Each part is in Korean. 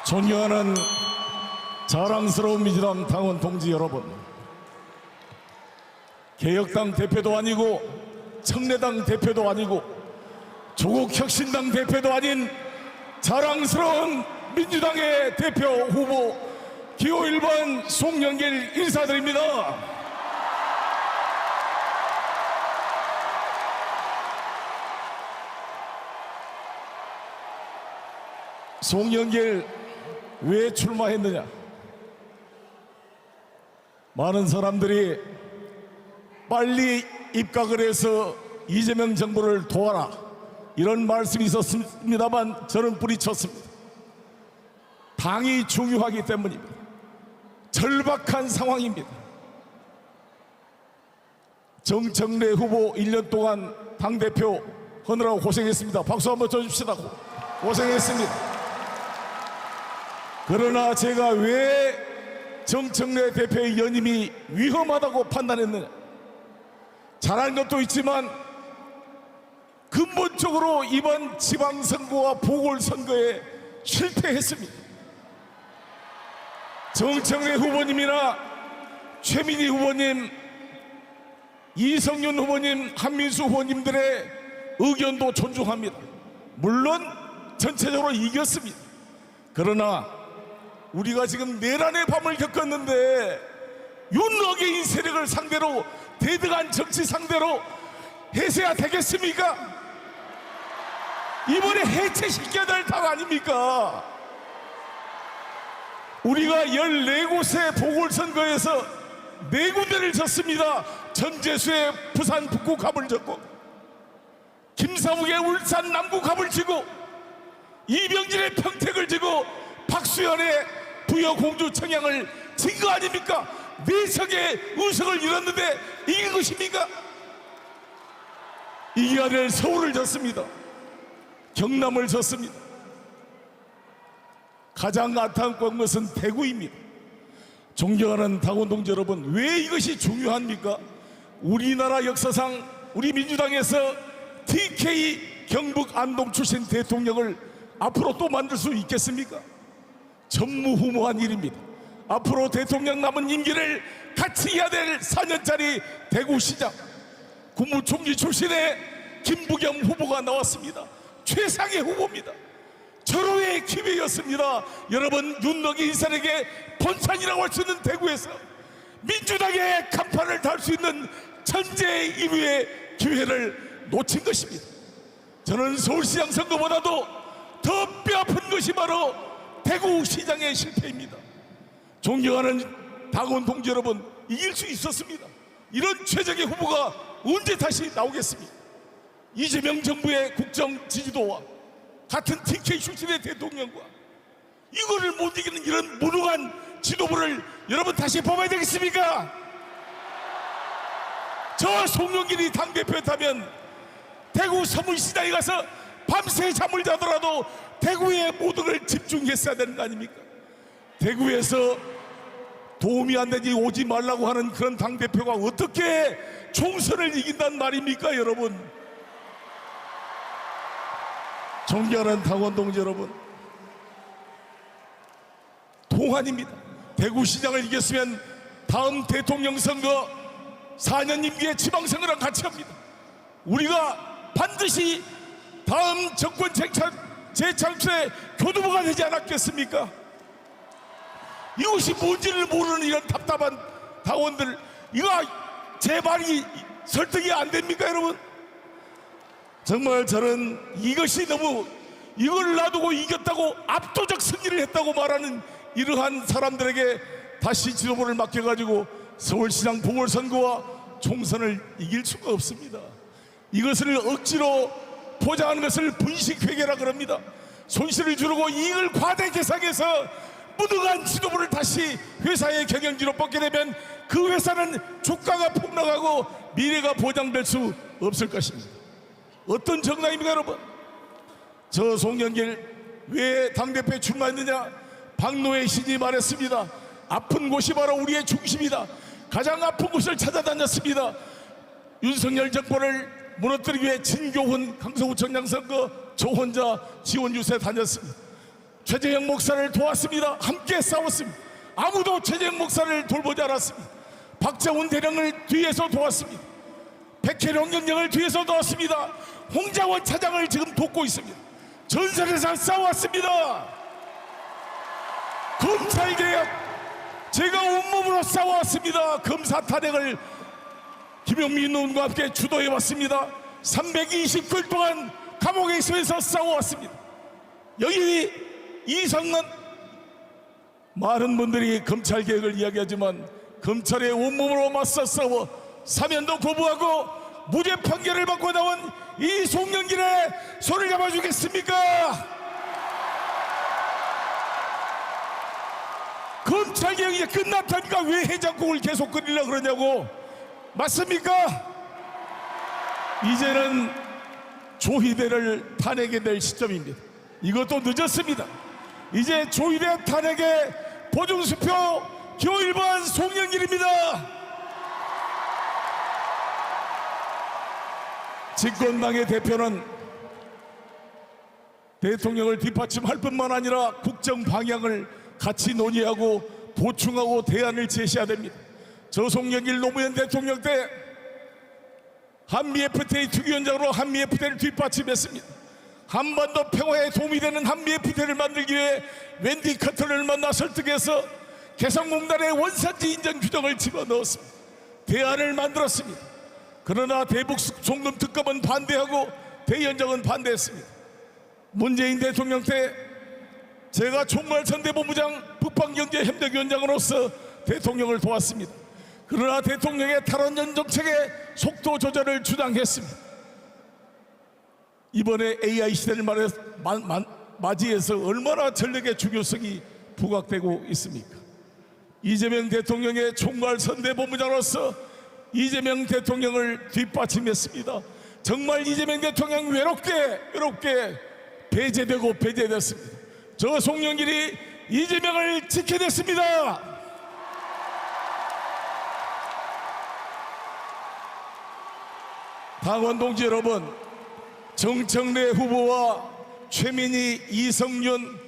존경하는 자랑스러운 민주당 당원 동지 여러분, 개혁당 대표도 아니고 청래당 대표도 아니고 조국혁신당 대표도 아닌 자랑스러운 민주당의 대표 후보 기호 1번 송영길 인사드립니다. 송영길 왜 출마했느냐? 많은 사람들이 빨리 입각을 해서 이재명 정부를 도와라, 이런 말씀이 있었습니다만 저는 뿌리쳤습니다. 당이 중요하기 때문입니다. 절박한 상황입니다. 정청래 후보 1년 동안 당대표 하느라고 고생했습니다. 박수 한번 쳐줍시다. 고생했습니다. 그러나 제가 왜 정청래 대표의 연임이 위험하다고 판단했느냐? 잘한 것도 있지만 근본적으로 이번 지방선거와 보궐선거에 실패했습니다. 정청래 후보님이나 최민희 후보님, 이성윤 후보님, 한민수 후보님들의 의견도 존중합니다. 물론 전체적으로 이겼습니다. 그러나 우리가 지금 내란의 밤을 겪었는데 윤어게인 세력을 상대로, 대등한 정치 상대로 해서야 되겠습니까? 이번에 해체시켜야 될 당 아닙니까? 우리가 14곳의 보궐선거에서 4군데를 졌습니다. 전재수의 부산 북구 갑을 졌고, 김사욱의 울산 남구 갑을 지고, 이병진의 평택을 지고, 박수현의 부여공주 청양을 진 거 아닙니까? 4석의 의석을 잃었는데 이긴 것입니까? 이겨야 될 서울을 졌습니다. 경남을 졌습니다. 가장 안타까운 것은 대구입니다. 존경하는 당원 동지 여러분, 왜 이것이 중요합니까? 우리나라 역사상 우리 민주당에서 TK 경북 안동 출신 대통령을 앞으로 또 만들 수 있겠습니까? 전무후무한 일입니다. 앞으로 대통령 남은 임기를 같이 해야 될 4년짜리 대구시장, 국무총리 출신의 김부겸 후보가 나왔습니다. 최상의 후보입니다. 절호의 기회였습니다. 여러분, 윤석열 인사에게 본산이라고 할 수 있는 대구에서 민주당의 간판을 달 수 있는 천재의 인류의 기회를 놓친 것입니다. 저는 서울시장 선거보다도 더 뼈아픈 것이 바로 대구시장의 실패입니다. 존경하는 당원 동지 여러분, 이길 수 있었습니다. 이런 최적의 후보가 언제 다시 나오겠습니까? 이재명 정부의 국정 지지도와 같은 TK 출신의 대통령과 이거를 못 이기는 이런 무능한 지도부를 여러분 다시 뽑아야 되겠습니까? 저 송영길이 당대표였다면 대구 서문시장에 가서 밤새 잠을 자더라도 대구의 모든 걸 집중했어야 되는 거 아닙니까? 대구에서 도움이 안 되니 오지 말라고 하는 그런 당대표가 어떻게 총선을 이긴단 말입니까, 여러분? 존경하는 당원 동지 여러분, 동안입니다. 대구시장을 이겼으면 다음 대통령 선거 4년 임기의 지방선거랑 같이 합니다. 우리가 반드시 다음 정권 재창출의 교두보가 되지 않았겠습니까? 이것이 뭔지를 모르는 이런 답답한 당원들, 이거 제 말이 설득이 안 됩니까, 여러분? 정말 저는 이것이 너무, 이걸 놔두고 이겼다고 압도적 승리를 했다고 말하는 이러한 사람들에게 다시 지도부를 맡겨가지고 서울시장 보궐선거와 총선을 이길 수가 없습니다. 이것을 억지로 포장하는 것을 분식회계라 그럽니다. 손실을 주르고 이익을 과대 계상해서 무능한 지도부를 다시 회사의 경영지로 뽑게 되면 그 회사는 주가가 폭락하고 미래가 보장될 수 없을 것입니다. 어떤 정당입니까, 여러분? 저 송영길 왜 당대표에 출마했느냐? 박노해 시인이 말했습니다. 아픈 곳이 바로 우리의 중심이다. 가장 아픈 곳을 찾아다녔습니다. 윤석열 정권을 무너뜨리기 위해 진교훈 강서구청장 선거 저 혼자 지원 유세 다녔습니다. 최재형 목사를 도왔습니다. 함께 싸웠습니다. 아무도 최재형 목사를 돌보지 않았습니다. 박정훈 대령을 뒤에서 도왔습니다. 백혜령 경령을 뒤에서 도왔습니다. 홍장원 차장을 지금 돕고 있습니다. 전선에서 싸웠습니다. 검찰개혁 제가 온몸으로 싸워왔습니다. 검사 탄핵을 김용민 의원과 함께 주도해왔습니다. 320일 동안 감옥에 있으면서 싸워왔습니다. 여기 이성은 많은 분들이 검찰개혁을 이야기하지만 검찰의 온몸으로 맞서 싸워 사면도 거부하고 무죄 판결을 받고 나온 이 송영길의 손을 잡아주겠습니까? 검찰개혁이 이제 끝났다니까 왜 해장국을 계속 끓이려고 그러냐고. 맞습니까? 이제는 조희대를 탄핵해야 될 시점입니다. 이것도 늦었습니다. 이제 조희대 탄핵의 보증수표 교일반 송영길입니다. 집권당의 대표는 대통령을 뒷받침할 뿐만 아니라 국정 방향을 같이 논의하고 보충하고 대안을 제시해야 됩니다. 저 송영길 노무현 대통령 때 한미 FTA 특위위원장으로 한미 FTA를 뒷받침했습니다. 한반도 평화에 도움이 되는 한미 FTA를 만들기 위해 웬디 커튼을 만나 설득해서 개성공단의 원산지 인정 규정을 집어넣었습니다. 대안을 만들었습니다. 그러나 대북 송금 특검은 반대하고 대위원장은 반대했습니다. 문재인 대통령 때 제가 총괄선대본부장 북방경제협력위원장으로서 대통령을 도왔습니다. 그러나 대통령의 탈원전 정책의 속도 조절을 주장했습니다. 이번에 AI 시대를 맞이해서 얼마나 전력의 중요성이 부각되고 있습니까? 이재명 대통령의 총괄선대본부장으로서 이재명 대통령을 뒷받침했습니다. 정말 이재명 대통령 외롭게 배제되고 배제됐습니다. 저 송영길이 이재명을 지켜냈습니다. 당원 동지 여러분, 정청래 후보와 최민희, 이성윤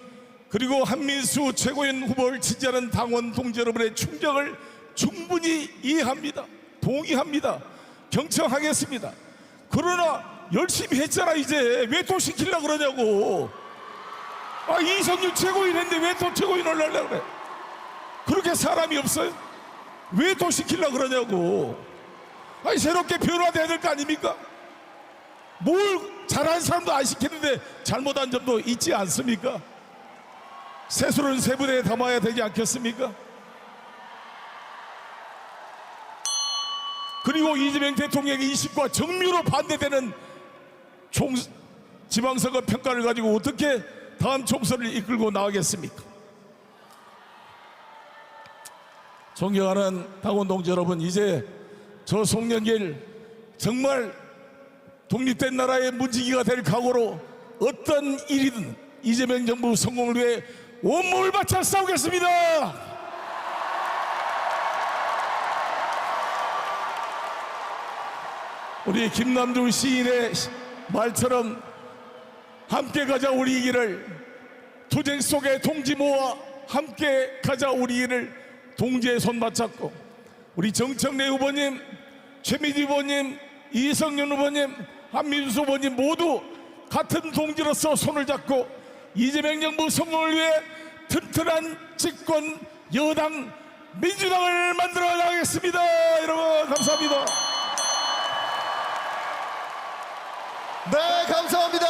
그리고 한민수 최고위원 후보를 지지하는 당원 동지 여러분의 충격을 충분히 이해합니다. 동의합니다. 경청하겠습니다. 그러나 열심히 했잖아. 이제 왜 또 시키려고 그러냐고. 이성윤 최고위원 했는데 왜 또 최고위원을 하려고 그래. 그렇게 사람이 없어요? 왜 또 시키려고 그러냐고. 새롭게 변화돼야 될 거 아닙니까? 뭘 잘하는 사람도 안 시켰는데 잘못한 점도 있지 않습니까? 세술은 세부대에 담아야 되지 않겠습니까? 그리고 이재명 대통령의 인식과 정면으로 반대되는 지방선거 평가를 가지고 어떻게 다음 총선을 이끌고 나가겠습니까? 존경하는 당원 동지 여러분, 이제 저 송영길 정말 독립된 나라의 문지기가 될 각오로 어떤 일이든 이재명 정부 성공을 위해 온몸을 바쳐 싸우겠습니다. 우리 김남중 시인의 말처럼 함께 가자 우리 길을, 투쟁 속의 동지 모아 함께 가자 우리 길을 동지의 손 맞잡고 우리 정청래 후보님, 최민희 후보님, 이성윤 후보님, 한민수 후보님 모두 같은 동지로서 손을 잡고 이재명 정부 성공을 위해 튼튼한 집권 여당 민주당을 만들어 나가겠습니다. 여러분 감사합니다. 네, 감사합니다.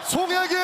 송영길